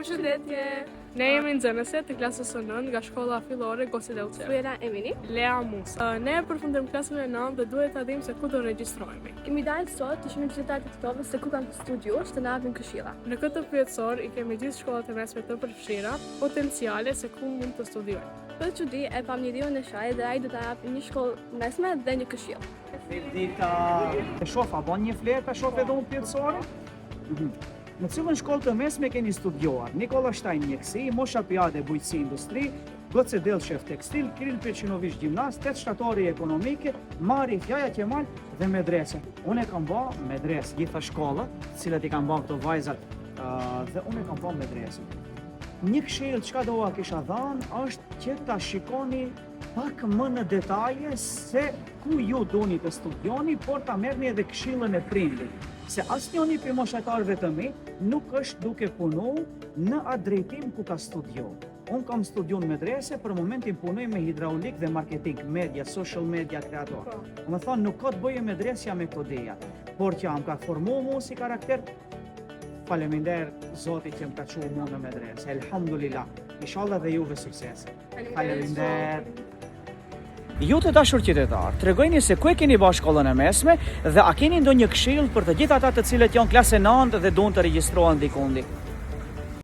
Përshëndetje. Ne jemi nxënëse të klasës së 9 nga shkolla fillore Goci Delqev. Fyera Emini. Lea Musa. Ne përfundojmë klasën e 9 dhe duhet ta dimë se ku do regjistrohemi. Kemi dalë sot të shohim rezultatet e këtove se ku kanë studiuar që të na japin këshilla. Në këtë pyetësor i kemi gjithë shkollat e mesme të përfshira potenciale se ku mund të studiojnë. Për çudi e pam njeriun e shaj dhe ai do ta japë një shkollë mesme dhe një këshill. Dita e shoh, a bën një fletë, a shoh edhe unë pyetësore? Në cilën shkollë të mesme keni studiuar? Nikola Shtajn mjeksi, Mosha Pjade bujqësi industri, Goce Delqev tekstil, Kiril Peqinović gjimnast, Tet shtatori ekonomike, Mari Fjaja Kemal dhe medrese. Unë e kam bë medresë, gjitha shkollat, të cilat i kam bë këto vajzat dhe unë e kam bë medresën. Një këshill çka dova kisha dhënë është që ta shikoni pak më në detaje se ku ju doni të studioni, por ta merrni edhe këshillën e prindit. Se asnjëri prej moshatarëve të mi nuk është duke punu në atë drejtim ku ka studiu. Unë kam studiun medrese, për momentin punoj me hidraulik dhe marketing, media, social media, kreator. Më thonë, nuk ka të bëjë medresja me këto deja, por që am ka formu mu si karakter, faleminder Zotit që më ka çuar mua në medresë. Elhamdulillah. Inshallah dhe juve sukses. Faleminder. Ju të dashur qytetar, tregojeni se ku e keni bërë shkollën e mesme dhe a keni ndonjë këshill për të gjithë ata të cilët janë klasë 9 dhe duan të regjistrohen diku.